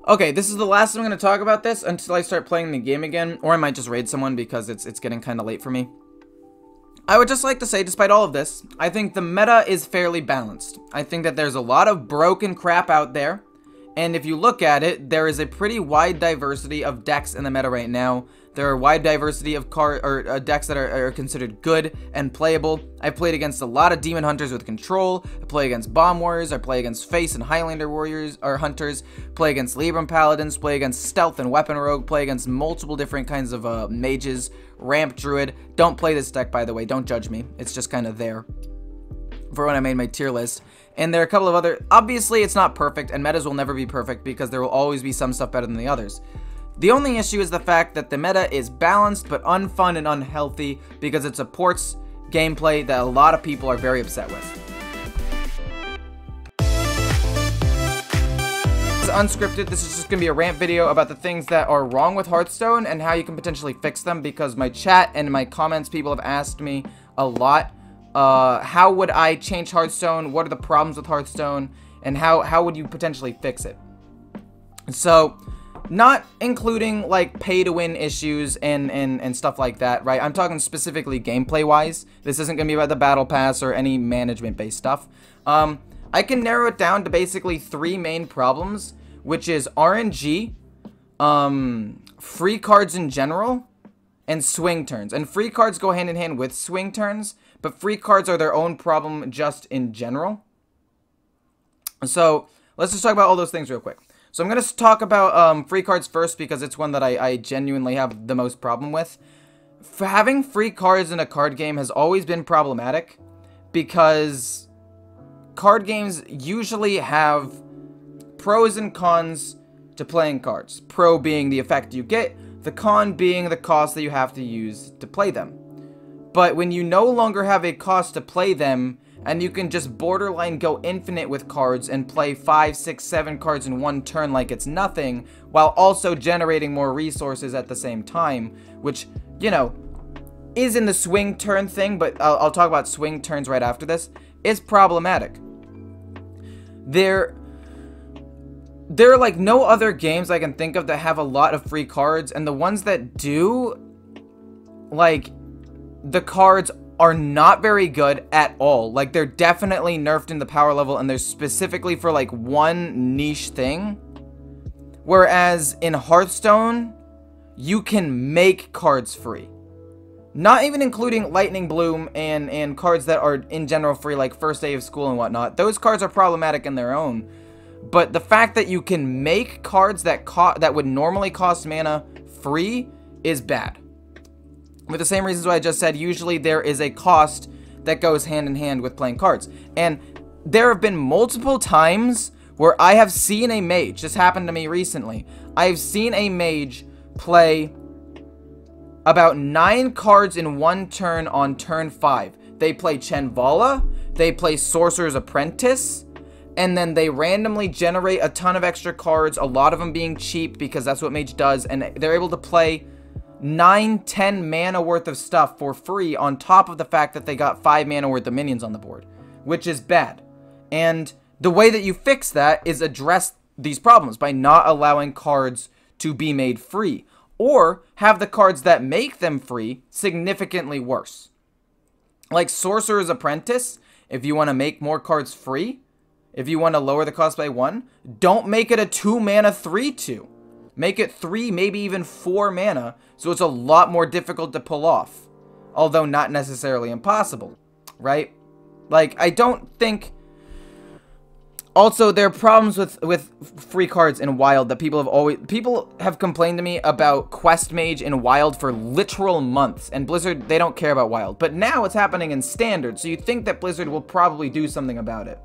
Okay, this is the last time I'm going to talk about this until I start playing the game again, or I might just raid someone because it's getting kind of late for me. I would just like to say, despite all of this, I think the meta is fairly balanced. I think that there's a lot of broken crap out there, and if you look at it, there is a pretty wide diversity of decks in the meta right now. There are a wide diversity of decks that are considered good and playable. I've played against a lot of Demon Hunters with control. I play against Bomb Warriors. I play against Face and Highlander Warriors or Hunters. Play against Libram Paladins. Play against Stealth and Weapon Rogue. Play against multiple different kinds of mages. Ramp Druid. Don't play this deck, by the way. Don't judge me. It's just kind of there for when I made my tier list. And there are a couple of other... Obviously, it's not perfect, and metas will never be perfect because there will always be some stuff better than the others. The only issue is the fact that the meta is balanced but unfun and unhealthy because it supports gameplay that a lot of people are very upset with. This is unscripted. This is just going to be a rant video about the things that are wrong with Hearthstone and how you can potentially fix them, because my chat and my comments, people have asked me a lot. How would I change Hearthstone? What are the problems with Hearthstone? And how would you potentially fix it? So... not including, like, pay-to-win issues and stuff like that, right? I'm talking specifically gameplay-wise. This isn't going to be about the Battle Pass or any management-based stuff. I can narrow it down to basically 3 main problems, which is RNG, free cards in general, and swing turns. And free cards go hand-in-hand with swing turns, but free cards are their own problem just in general. So, let's just talk about all those things real quick. So I'm going to talk about free cards first because it's one that I genuinely have the most problem with. Having free cards in a card game has always been problematic because card games usually have pros and cons to playing cards. Pro being the effect you get, the con being the cost that you have to use to play them. But when you no longer have a cost to play them, and you can just borderline go infinite with cards and play 5, 6, 7 cards in one turn like it's nothing, while also generating more resources at the same time, which, you know, is in the swing turn thing, but I'll talk about swing turns right after this, is problematic. There are like no other games I can think of that have a lot of free cards, and the ones that do, like, the cards are not very good at all. Like, they're definitely nerfed in the power level, and they're specifically for, like, one niche thing. Whereas in Hearthstone, you can make cards free. Not even including Lightning Bloom and cards that are in general free, like First Day of School and whatnot. Those cards are problematic in their own. But the fact that you can make cards that would normally cost mana free is bad. For the same reasons why I just said, usually there is a cost that goes hand in hand with playing cards. And there have been multiple times where I have seen a mage, this happened to me recently, I've seen a mage play about 9 cards in one turn on turn 5. They play Chenvala, they play Sorcerer's Apprentice, and then they randomly generate a ton of extra cards, a lot of them being cheap because that's what mage does, and they're able to play 9-10 mana worth of stuff for free on top of the fact that they got 5 mana worth of minions on the board, which is bad. And the way that you fix that is address these problems by not allowing cards to be made free, or have the cards that make them free significantly worse. Like Sorcerer's Apprentice, if you want to make more cards free, if you want to lower the cost by 1, don't make it a 2 mana 3/2. Make it 3, maybe even 4 mana, so it's a lot more difficult to pull off. Although not necessarily impossible, right? Like, I don't think... Also, there are problems with free cards in Wild that people have complained to me about Quest Mage in Wild for literal months, and Blizzard, they don't care about Wild. But now it's happening in Standard, so you think that Blizzard will probably do something about it.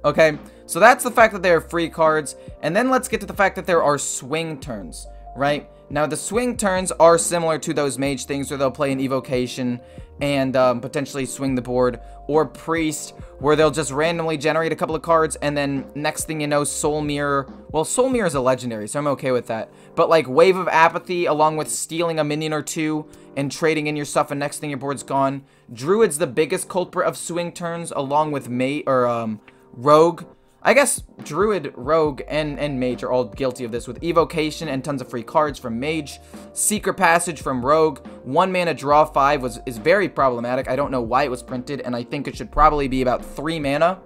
Okay, so that's the fact that there are free cards, and then let's get to the fact that there are swing turns, right? Now, the swing turns are similar to those mage things where they'll play an evocation and potentially swing the board, or priest, where they'll just randomly generate a couple of cards, and then next thing you know, Soul Mirror. Well, Soul Mirror is a legendary, so I'm okay with that. But like Wave of Apathy, along with stealing a minion or 2 and trading in your stuff, and next thing your board's gone. Druid's the biggest culprit of swing turns, along with Rogue. I guess Druid, Rogue, and Mage are all guilty of this, with Evocation and tons of free cards from Mage. Secret Passage from Rogue. 1 mana draw 5 is very problematic. I don't know why it was printed, and I think it should probably be about 3 mana.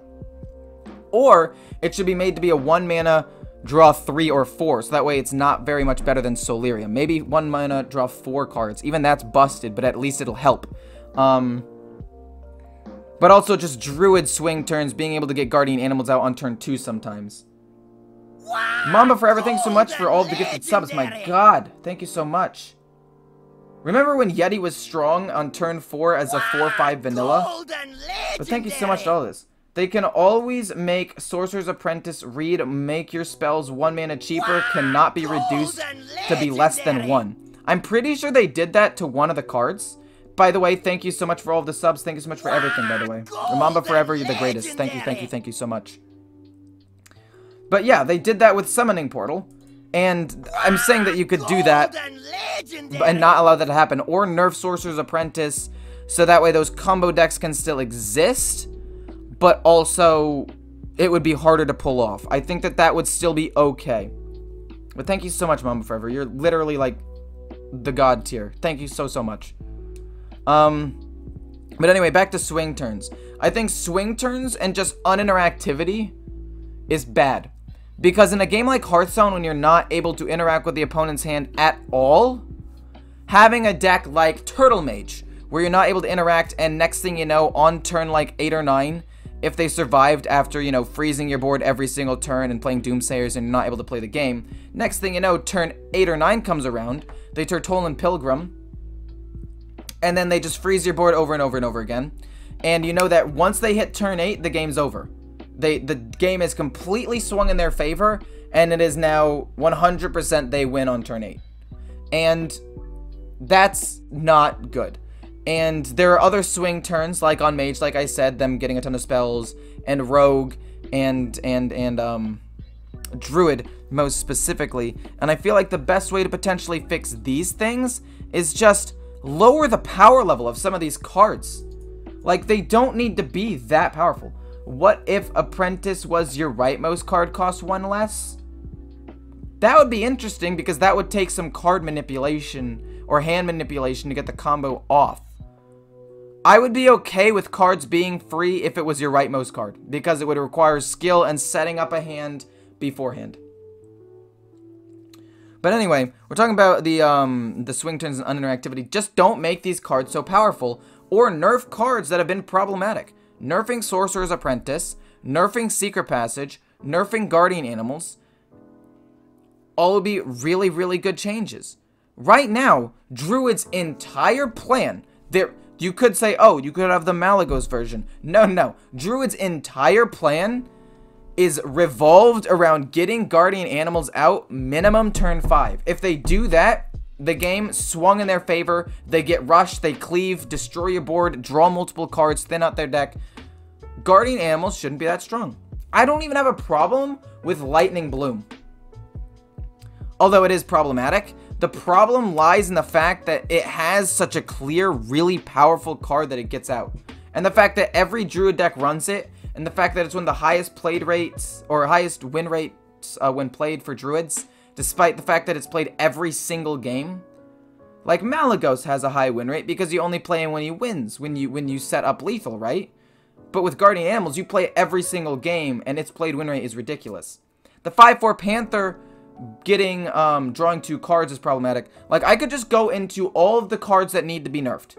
Or it should be made to be a 1 mana draw 3 or 4, so that way it's not very much better than Solarium. Maybe 1 mana draw 4 cards. Even that's busted, but at least it'll help. But also just Druid swing turns, being able to get Guardian Animals out on turn 2 sometimes. Wow, Mamba Forever, thanks so much for all of the gifted subs. My god, thank you so much. Remember when Yeti was strong on turn 4 as a 4/5 vanilla? But thank you so much to all this. They can always make Sorcerer's Apprentice read, make your spells 1 mana cheaper, cannot be reduced to be less than 1. I'm pretty sure they did that to one of the cards. By the way, thank you so much for all of the subs. Thank you so much for everything, by the way. Mamba Forever, you're the greatest. Thank you, thank you, thank you so much. But yeah, they did that with Summoning Portal. And I'm saying that you could do that and not allow that to happen. Or nerf Sorcerer's Apprentice, so that way those combo decks can still exist, but also it would be harder to pull off. I think that that would still be okay. But thank you so much, Mamba Forever. You're literally like the god tier. Thank you so much. But anyway, back to swing turns. I think swing turns and just uninteractivity is bad. Because in a game like Hearthstone, when you're not able to interact with the opponent's hand at all, having a deck like Turtle Mage, where you're not able to interact, and next thing you know, on turn like 8 or 9, if they survived after, you know, freezing your board every single turn and playing Doomsayers and you're not able to play the game, next thing you know, turn 8 or 9 comes around, they Tertullian Pilgrim, and then they just freeze your board over and over and over again. And you know that once they hit turn 8, the game's over. The game is completely swung in their favor, and it is now 100% they win on turn 8. And that's not good. And there are other swing turns, like on Mage, like I said, them getting a ton of spells, and Rogue, and Druid, most specifically. And I feel like the best way to potentially fix these things is just lower the power level of some of these cards. Like, they don't need to be that powerful. What if Apprentice was your rightmost card, cost 1 less? That would be interesting, because that would take some card manipulation or hand manipulation to get the combo off. I would be okay with cards being free if it was your rightmost card, because it would require skill and setting up a hand beforehand. But anyway, we're talking about the swing turns and uninteractivity. Just don't make these cards so powerful, or nerf cards that have been problematic. Nerfing Sorcerer's Apprentice, nerfing Secret Passage, nerfing Guardian Animals, all would be really, really good changes. Right now, Druid's entire plan, you could say, oh, you could have the Malygos version. No. Druid's entire plan is revolved around getting Guardian Animals out minimum turn 5. If they do that, the game swung in their favor. They get rushed, they cleave, destroy your board, draw multiple cards, thin out their deck. Guardian Animals shouldn't be that strong. I don't even have a problem with Lightning Bloom, although it is problematic. The problem lies in the fact that it has such a clear, really powerful card that it gets out. And the fact that every Druid deck runs it, and the fact that it's one of the highest played rates, or highest win rates when played for Druids, despite the fact that it's played every single game. Like, Malygos has a high win rate because you only play him when he wins, when you set up lethal, right? But with Guardian Animals, you play every single game, and its played win rate is ridiculous. The 5/4 Panther getting, drawing 2 cards is problematic. Like, I could just go into all of the cards that need to be nerfed,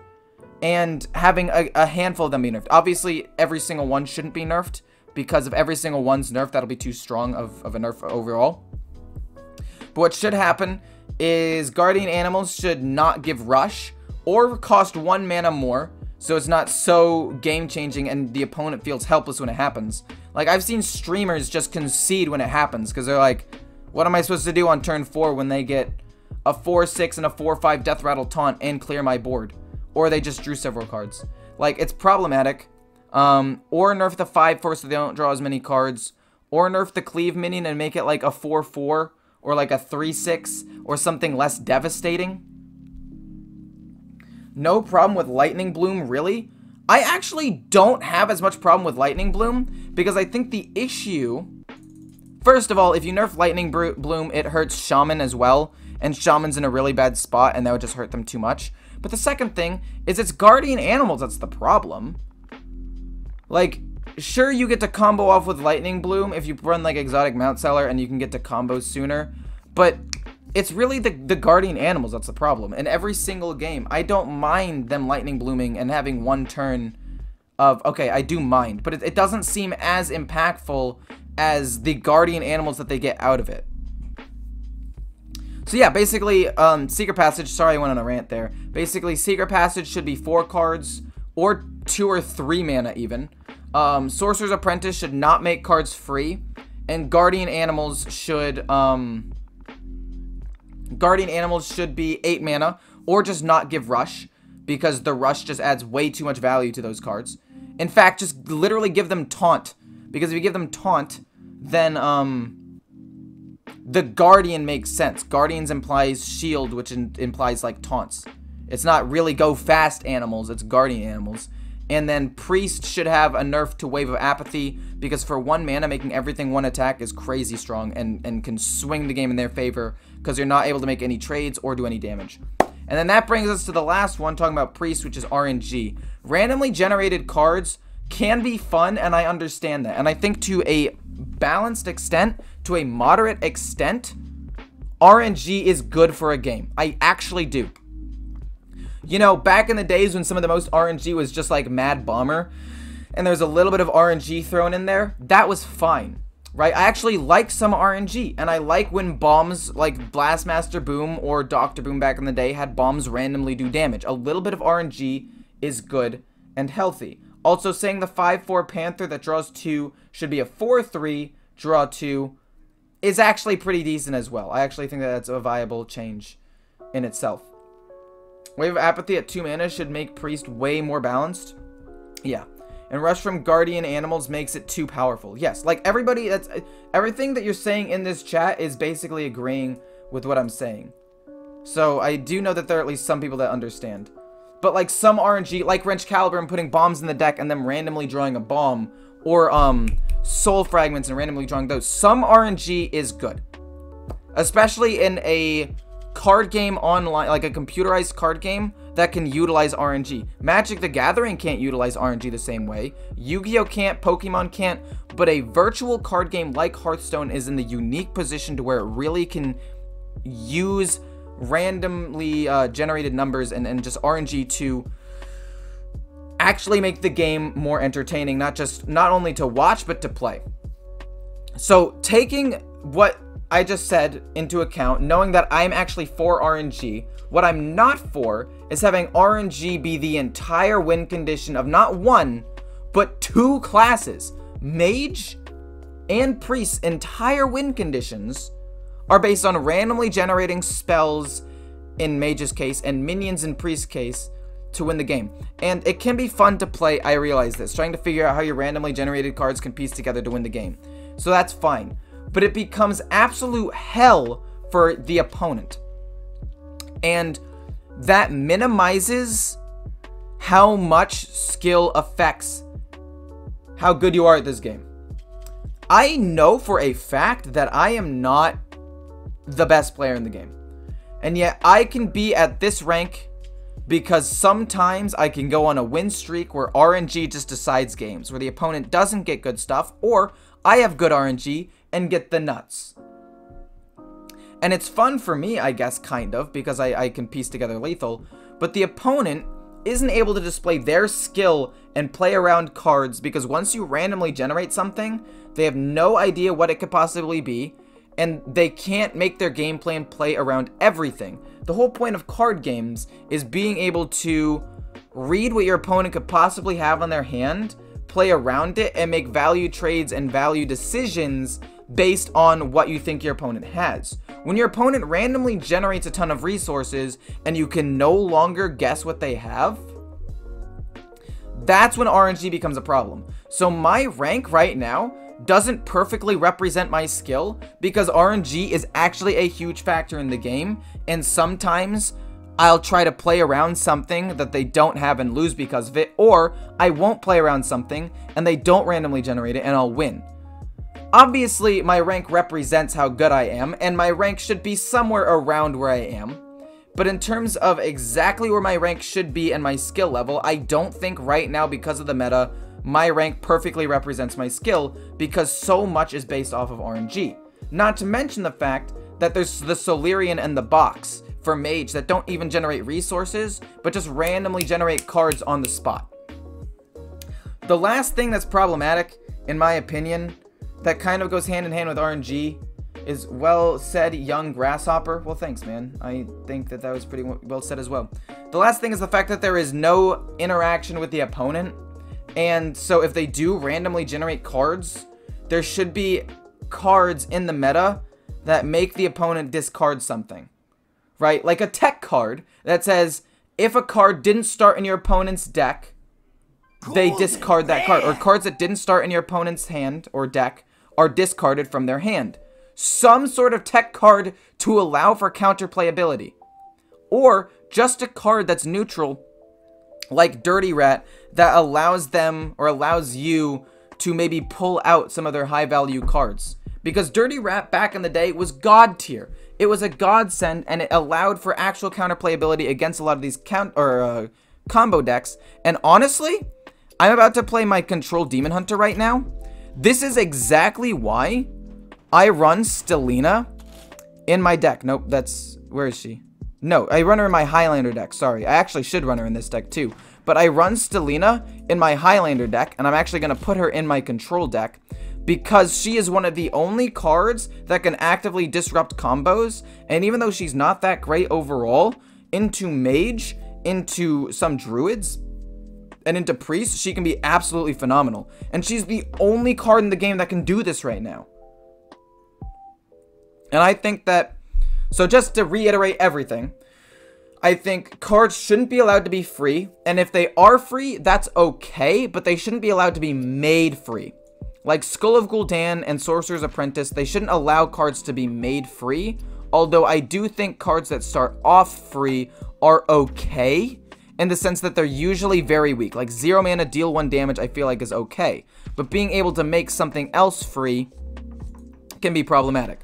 and having a handful of them be nerfed. Obviously, every single one shouldn't be nerfed, because if every single one's nerfed, that'll be too strong of a nerf overall. But what should happen is Guardian Animals should not give Rush, or cost 1 mana more, so it's not so game-changing and the opponent feels helpless when it happens. Like, I've seen streamers just concede when it happens, because they're like, what am I supposed to do on turn 4 when they get a 4/6 and a 4/5 Death Rattle Taunt and clear my board? Or they just drew several cards. Like, it's problematic. Or nerf the 5/4 so they don't draw as many cards. Or nerf the Cleave minion and make it like a 4/4 or like a 3/6 or something less devastating. No problem with Lightning Bloom, really. I actually don't have as much problem with Lightning Bloom, because I think the issue... First of all, if you nerf Lightning Bloom, it hurts Shaman as well, and Shaman's in a really bad spot, and that would just hurt them too much. But the second thing is it's Guardian Animals that's the problem. Like, sure, you get to combo off with Lightning Bloom if you run, like, Exotic Mount Seller, and you can get to combos sooner, but it's really the Guardian Animals that's the problem. In every single game, I don't mind them Lightning Blooming and having one turn of... Okay, I do mind, but it doesn't seem as impactful as the Guardian Animals that they get out of it. So yeah, basically, Secret Passage, sorry I went on a rant there. Basically, Secret Passage should be 4 cards, or 2 or 3 mana even. Sorcerer's Apprentice should not make cards free, and Guardian Animals should be 8 mana, or just not give Rush, because the Rush just adds way too much value to those cards. In fact, just literally give them Taunt, because if you give them Taunt, then, the Guardian makes sense. Guardians implies shield, which implies, like, taunts. It's not really go fast animals, it's Guardian Animals. And then Priest should have a nerf to Wave of Apathy, because for 1 mana, making everything 1 attack is crazy strong, and can swing the game in their favor, because you're not able to make any trades or do any damage. And then that brings us to the last one, talking about Priest, which is RNG. Randomly generated cards can be fun, and I understand that. And I think to a balanced extent, to a moderate extent, RNG is good for a game. I actually do. You know, back in the days when some of the most RNG was just like Mad Bomber, and there's a little bit of RNG thrown in there, that was fine, right? I actually like some RNG, and I like when bombs like Blastmaster Boom or Dr. Boom back in the day had bombs randomly do damage. A little bit of RNG is good and healthy. Also, saying the 5/4 Panther that draws 2 should be a 4/3, draw 2, is actually pretty decent as well. I actually think that that's a viable change in itself. Wave of Apathy at 2 mana should make Priest way more balanced. Yeah. And Rush from Guardian Animals makes it too powerful. Yes, like everybody, everything that you're saying in this chat is basically agreeing with what I'm saying. So I do know that there are at least some people that understand. But like some RNG, like Wrench Caliber and putting bombs in the deck and then randomly drawing a bomb, or Soul Fragments and randomly drawing those, some RNG is good. Especially in a card game online, like a computerized card game that can utilize RNG. Magic the Gathering can't utilize RNG the same way. Yu-Gi-Oh can't, Pokemon can't, but a virtual card game like Hearthstone is in the unique position to where it really can use randomly generated numbers and just RNG to actually make the game more entertaining, not only to watch but to play. So taking what I just said into account, knowing that I'm actually for RNG, what I'm not for is having RNG be the entire win condition of not 1 but 2 classes. Mage and Priest's entire win conditions are based on randomly generating spells in Mage's case and minions in Priest's case to win the game. And it can be fun to play, I realize this, trying to figure out how your randomly generated cards can piece together to win the game. So that's fine. But it becomes absolute hell for the opponent. And that minimizes how much skill affects how good you are at this game. I know for a fact that I am not the best player in the game. And yet I can be at this rank because sometimes I can go on a win streak where RNG just decides games, where the opponent doesn't get good stuff, or I have good RNG and get the nuts. And it's fun for me, I guess, kind of, because I can piece together lethal, but the opponent isn't able to display their skill and play around cards, because once you randomly generate something, they have no idea what it could possibly be, and they can't make their game plan play around everything. The whole point of card games is being able to read what your opponent could possibly have on their hand, play around it, and make value trades and value decisions based on what you think your opponent has. When your opponent randomly generates a ton of resources and you can no longer guess what they have, that's when RNG becomes a problem. So my rank right now doesn't perfectly represent my skill because RNG is actually a huge factor in the game, and sometimes I'll try to play around something that they don't have and lose because of it, or I won't play around something and they don't randomly generate it and I'll win. Obviously, my rank represents how good I am, and my rank should be somewhere around where I am. But in terms of exactly where my rank should be and my skill level, I don't think right now, because of the meta, my rank perfectly represents my skill, because so much is based off of RNG. Not to mention the fact that there's the Solarian and the box for mage that don't even generate resources, but just randomly generate cards on the spot. The last thing that's problematic, in my opinion, that kind of goes hand in hand with RNG is well said, young grasshopper. Well, thanks, man. I think that was pretty well said as well. The last thing is the fact that there is no interaction with the opponent. And so if they do randomly generate cards, there should be cards in the meta that make the opponent discard something. Right? Like a tech card that says, if a card didn't start in your opponent's deck, they discard that card. Or cards that didn't start in your opponent's hand or deck are discarded from their hand. Some sort of tech card to allow for counterplay ability. Or just a card that's neutral, like Dirty Rat, that allows them or allows you to maybe pull out some of their high value cards. Because Dirty Rat back in the day was god tier. It was a godsend, and it allowed for actual counterplay ability against a lot of these combo decks. And honestly, I'm about to play my Control Demon Hunter right now. This is exactly why I run Stelina in my deck. Nope, that's... Where is she? No, I run her in my Highlander deck. Sorry, I actually should run her in this deck too. But I run Stelina in my Highlander deck, and I'm actually going to put her in my Control deck because she is one of the only cards that can actively disrupt combos. And even though she's not that great overall, into Mage, into some Druids, and into Priest, she can be absolutely phenomenal. And she's the only card in the game that can do this right now. And I think that, so just to reiterate everything, I think cards shouldn't be allowed to be free. And if they are free, that's okay, but they shouldn't be allowed to be made free. Like Skull of Gul'dan and Sorcerer's Apprentice, they shouldn't allow cards to be made free. Although I do think cards that start off free are okay, in the sense that they're usually very weak. Like 0 mana, deal 1 damage, I feel like is okay. But being able to make something else free can be problematic.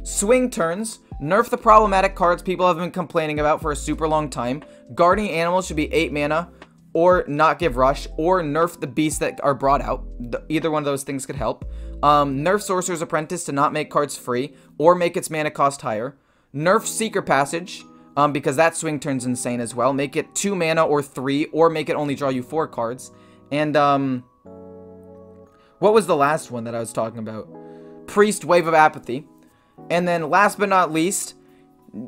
Swing turns. Nerf the problematic cards people have been complaining about for a super long time. Guardian Animals should be 8 mana, or not give rush, or nerf the beasts that are brought out. Either one of those things could help. Nerf Sorcerer's Apprentice to not make cards free, or make its mana cost higher. Nerf Seeker Passage, because that swing turn's insane as well. Make it 2 mana or 3, or make it only draw you 4 cards. And, what was the last one that I was talking about? Priest Wave of Apathy. And then last but not least,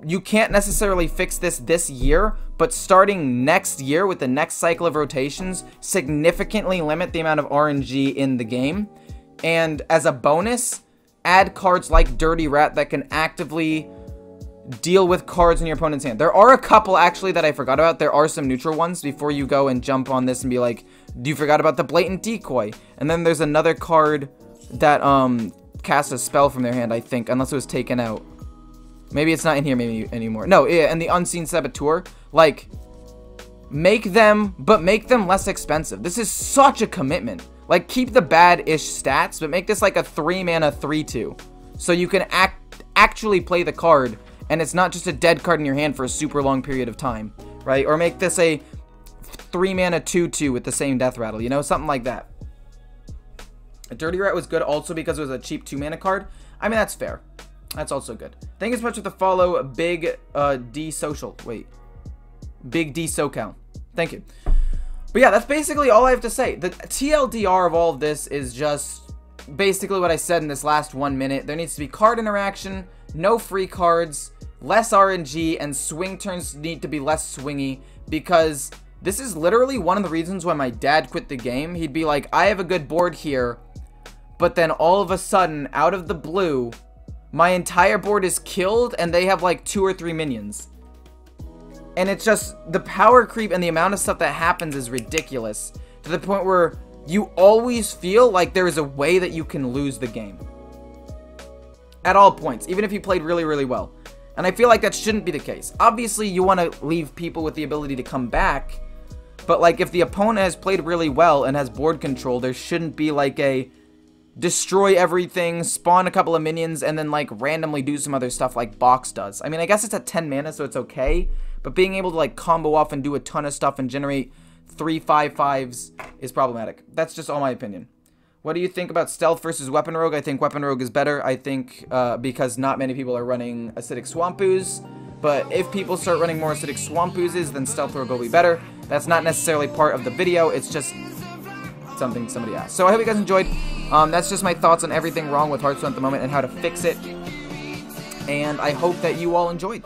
you can't necessarily fix this year, but starting next year with the next cycle of rotations, significantly limit the amount of RNG in the game. And as a bonus, add cards like Dirty Rat that can actively deal with cards in your opponent's hand. There are a couple actually that I forgot about. There are some neutral ones before you go and jump on this and be like, you forgot about the Blatant Decoy. And then there's another card that cast a spell from their hand, I think, unless it was taken out. Maybe it's not in here maybe anymore. No, yeah, and the Unseen Saboteur, like, make them less expensive. This is such a commitment. Like, keep the bad-ish stats, but make this like a 3 mana 3/2. So you can actually play the card, and it's not just a dead card in your hand for a super long period of time, right? Or make this a 3 mana 2/2 with the same Death Rattle, you know, something like that. Dirty Rat was good also because it was a cheap 2 mana card. I mean, that's fair. That's also good. Thank you so much for the follow, Big D Social. Wait. Big D SoCal. Thank you. But yeah, that's basically all I have to say. The TLDR of all of this is just basically what I said in this last 1 minute. There needs to be card interaction, no free cards, less RNG, and swing turns need to be less swingy, because this is literally one of the reasons why my dad quit the game. He'd be like, I have a good board here, but then all of a sudden, out of the blue, my entire board is killed and they have like 2 or 3 minions. And it's just, the power creep and the amount of stuff that happens is ridiculous, to the point where you always feel like there is a way that you can lose the game. At all points, even if you played really, really well. And I feel like that shouldn't be the case. Obviously, you want to leave people with the ability to come back, but like if the opponent has played really well and has board control, there shouldn't be like a destroy everything, spawn a couple of minions, and then like randomly do some other stuff like Box does. I mean, I guess it's at 10 mana, so it's okay, but being able to like combo off and do a ton of stuff and generate 3 5/5s is problematic. That's just all my opinion. What do you think about Stealth versus Weapon Rogue? I think Weapon Rogue is better. I think because not many people are running Acidic Swamp Ooze. But if people start running more Acidic Swamp Oozes, then Stealth Rogue will be better. That's not necessarily part of the video. It's just something somebody asked. So I hope you guys enjoyed. That's just my thoughts on everything wrong with Hearthstone at the moment and how to fix it. And I hope that you all enjoyed.